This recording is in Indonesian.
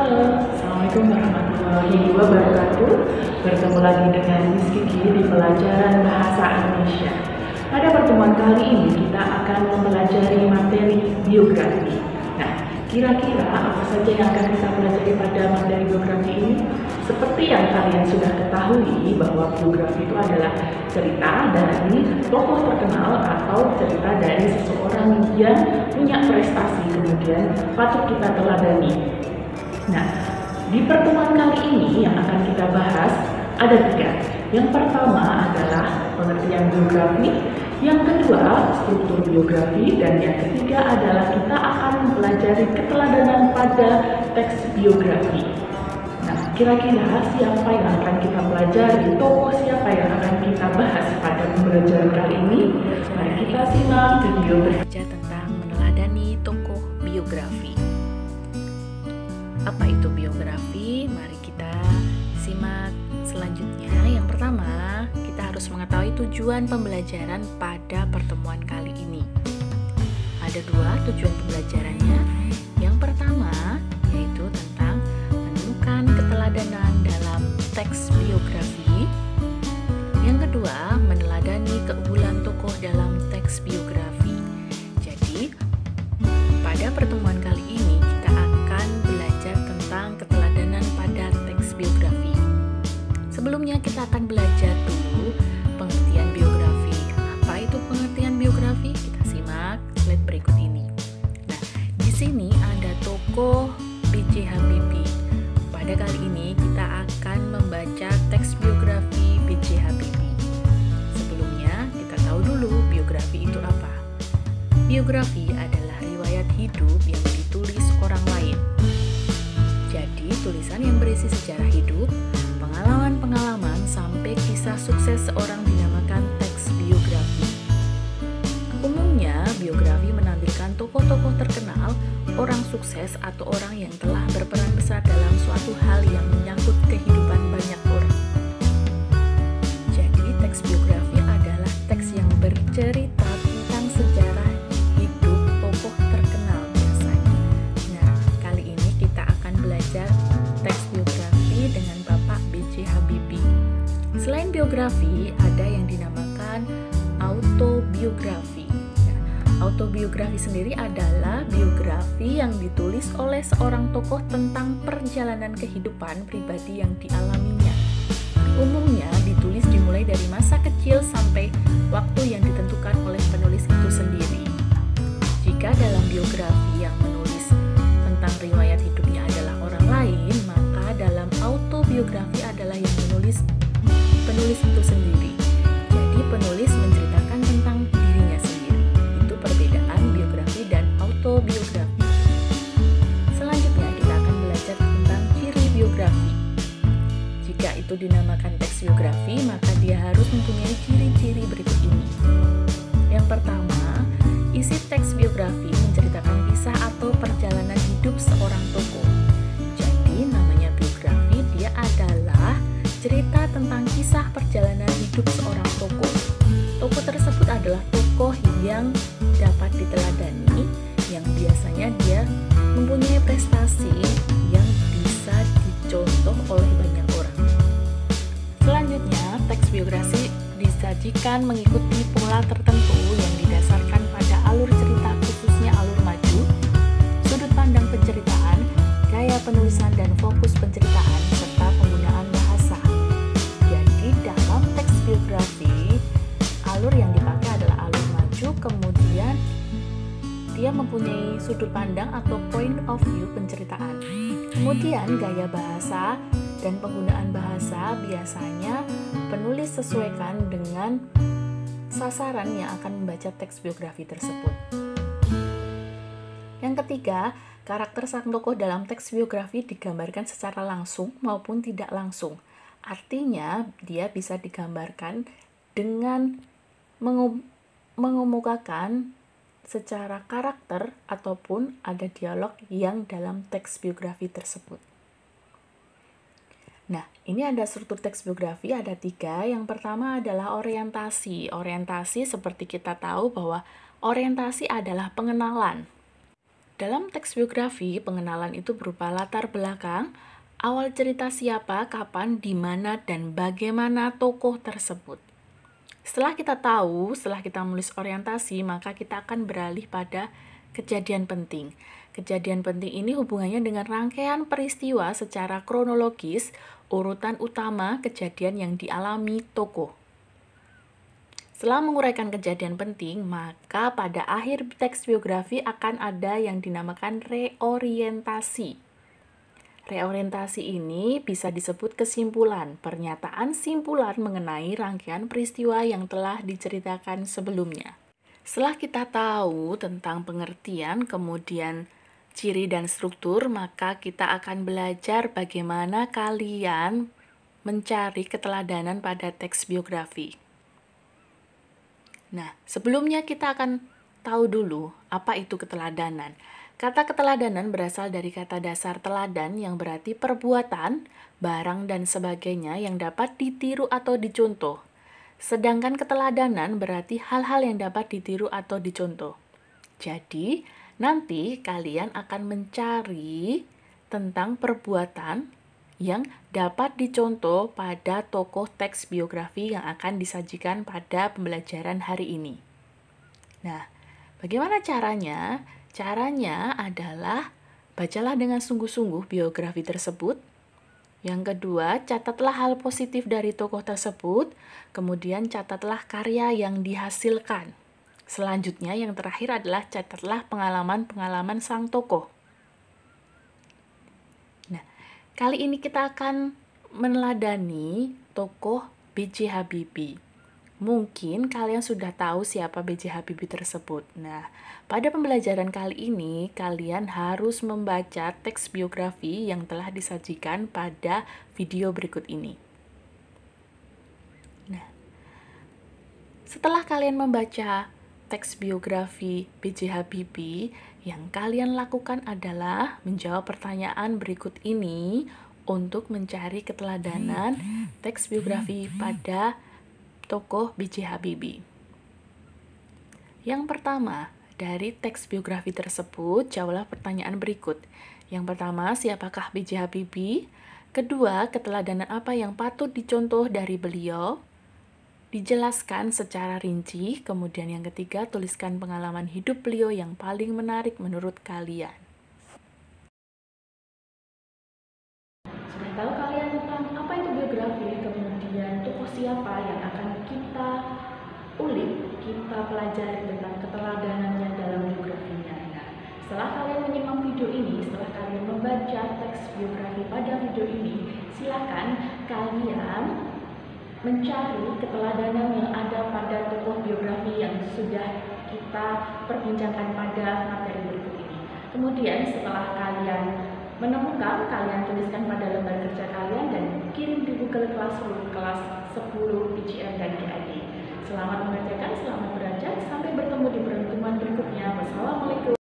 Halo, Assalamualaikum warahmatullahi wabarakatuh. Bertemu lagi dengan Miss Kiki di pelajaran Bahasa Indonesia. Pada pertemuan kali ini kita akan mempelajari materi biografi. Nah, kira-kira apa saja yang akan kita pelajari pada materi biografi ini? Seperti yang kalian sudah ketahui bahwa biografi itu adalah cerita dari tokoh terkenal atau cerita dari seseorang yang punya prestasi kemudian patut kita teladani. Nah, di pertemuan kali ini yang akan kita bahas ada 3. Yang pertama adalah pengertian biografi, yang kedua struktur biografi, dan yang ketiga adalah kita akan mempelajari keteladanan pada teks biografi. Nah, kira-kira siapa yang akan kita pelajari, tokoh siapa yang akan kita bahas pada pembelajaran kali ini? Mari kita simak video belajar tentang meneladani tokoh biografi. Apa itu biografi? Mari kita simak selanjutnya. Yang pertama, kita harus mengetahui tujuan pembelajaran pada pertemuan kali ini. Ada 2 tujuan pembelajarannya. Yang pertama, yaitu tentang menemukan keteladanan dalam teks biografi. Yang kedua, meneladani keunggulan tokoh dalam teks biografi. Jadi, pada pertemuan kali ini kita akan belajar tentang keteladanan pada teks biografi. Sebelumnya kita akan belajar dulu pengertian biografi. Apa itu pengertian biografi? Kita simak slide berikut ini. Nah, di sini ada tokoh B.J. Habibie. Pada kali ini kita akan membaca teks biografi B.J. Habibie. Sebelumnya kita tahu dulu biografi itu apa. Biografi adalah riwayat hidup yang ditulis orang lain. Jadi, tulisan yang berisi sejarah hidup, pengalaman-pengalaman, sampai kisah sukses seorang dinamakan teks biografi. Umumnya, biografi menampilkan tokoh-tokoh terkenal, orang sukses, atau orang yang telah berperan besar dalam suatu hal yang menyangkut kehidupan banyak orang. Jadi, teks biografi adalah teks yang bercerita tentang sejarah hidup tokoh terkenal biasanya. Nah, kali ini kita akan belajar teks biografi dengan Bapak B.J. Habibie. Selain biografi, ada yang dinamakan autobiografi. Nah, autobiografi sendiri adalah biografi yang ditulis oleh seorang tokoh tentang perjalanan kehidupan pribadi yang dialaminya. Umumnya ditulis dimulai dari masa kecil sampai waktu yang ditentukan oleh penulis itu sendiri. Jika dalam biografi yang menulis tentang riwayat hidupnya adalah orang lain, maka dalam autobiografi adalah yang menulis penulis itu sendiri. Jadi penulis menceritakan tentang dirinya sendiri. Itu perbedaan biografi dan autobiografi. Selanjutnya kita akan belajar tentang ciri biografi. Jika itu dinamakan teks biografi, maka dia harus mempunyai ciri-ciri berikut ini. Yang pertama, isi teks biografi menceritakan kisah atau perjalanan hidup seorang tokoh. Jadi, namanya biografi, dia adalah cerita tentang kisah perjalanan hidup seorang tokoh. Tokoh tersebut adalah tokoh yang dapat diteladani, yang biasanya dia mempunyai prestasi yang bisa dicontoh oleh banyak orang. Selanjutnya, teks biografi disajikan mengikuti pola tertentu yang didasarkan pada alur cerita, khususnya alur maju, sudut pandang penceritaan, gaya penulisan dan fokus penceritaan, serta penggunaan bahasa. Jadi dalam teks biografi, alur yang dipakai adalah alur maju, kemudian dia mempunyai sudut pandang atau point of view penceritaan. Kemudian gaya bahasa dan penggunaan bahasa biasanya penulis sesuaikan dengan sasaran yang akan membaca teks biografi tersebut. Yang ketiga, karakter sang tokoh dalam teks biografi digambarkan secara langsung maupun tidak langsung. Artinya, dia bisa digambarkan dengan mengemukakan secara karakter ataupun ada dialog yang dalam teks biografi tersebut. Nah, ini ada struktur teks biografi, ada 3. Yang pertama adalah orientasi. Orientasi seperti kita tahu bahwa orientasi adalah pengenalan. Dalam teks biografi, pengenalan itu berupa latar belakang, awal cerita siapa, kapan, di mana, dan bagaimana tokoh tersebut. Setelah kita menulis orientasi, maka kita akan beralih pada kejadian penting. Kejadian penting ini hubungannya dengan rangkaian peristiwa secara kronologis, urutan utama kejadian yang dialami tokoh. Setelah menguraikan kejadian penting, maka pada akhir teks biografi akan ada yang dinamakan reorientasi. Reorientasi ini bisa disebut kesimpulan, pernyataan simpulan mengenai rangkaian peristiwa yang telah diceritakan sebelumnya. Setelah kita tahu tentang pengertian, kemudian ciri dan struktur, maka kita akan belajar bagaimana kalian mencari keteladanan pada teks biografi. Nah, sebelumnya kita akan tahu dulu apa itu keteladanan. Kata keteladanan berasal dari kata dasar teladan yang berarti perbuatan, barang, dan sebagainya yang dapat ditiru atau dicontoh. Sedangkan keteladanan berarti hal-hal yang dapat ditiru atau dicontoh. Jadi, nanti kalian akan mencari tentang perbuatan yang dapat dicontoh pada tokoh teks biografi yang akan disajikan pada pembelajaran hari ini. Nah, bagaimana caranya? Caranya adalah bacalah dengan sungguh-sungguh biografi tersebut. Yang kedua, catatlah hal positif dari tokoh tersebut. Kemudian catatlah karya yang dihasilkan. Selanjutnya, yang terakhir adalah catatlah pengalaman-pengalaman sang tokoh. Kali ini kita akan meneladani tokoh B.J. Habibie. Mungkin kalian sudah tahu siapa B.J. Habibie tersebut. Nah, pada pembelajaran kali ini, kalian harus membaca teks biografi yang telah disajikan pada video berikut ini. Nah, setelah kalian membaca teks biografi B.J. Habibie, yang kalian lakukan adalah menjawab pertanyaan berikut ini untuk mencari keteladanan teks biografi pada tokoh B.J. Habibie. Yang pertama, dari teks biografi tersebut, jawablah pertanyaan berikut. Yang pertama, siapakah B.J. Habibie? Kedua, keteladanan apa yang patut dicontoh dari beliau? Dijelaskan secara rinci. Kemudian yang ketiga, tuliskan pengalaman hidup beliau yang paling menarik menurut kalian. Sudah tahu kalian tentang apa itu biografi, kemudian tokoh siapa yang akan kita ulik, kita pelajari tentang keteladanannya dalam biografinya. Nah, setelah kalian menyimak video ini, setelah kalian membaca teks biografi pada video ini, silakan kalian mencari keteladanan yang ada pada tokoh biografi yang sudah kita perbincangkan pada materi berikut ini. Kemudian setelah kalian menemukan, kalian tuliskan pada lembar kerja kalian dan kirim di Google Classroom kelas 10 PGM dan GAD. Selamat mengerjakan, selamat belajar, sampai bertemu di pertemuan berikutnya. Wassalamualaikum.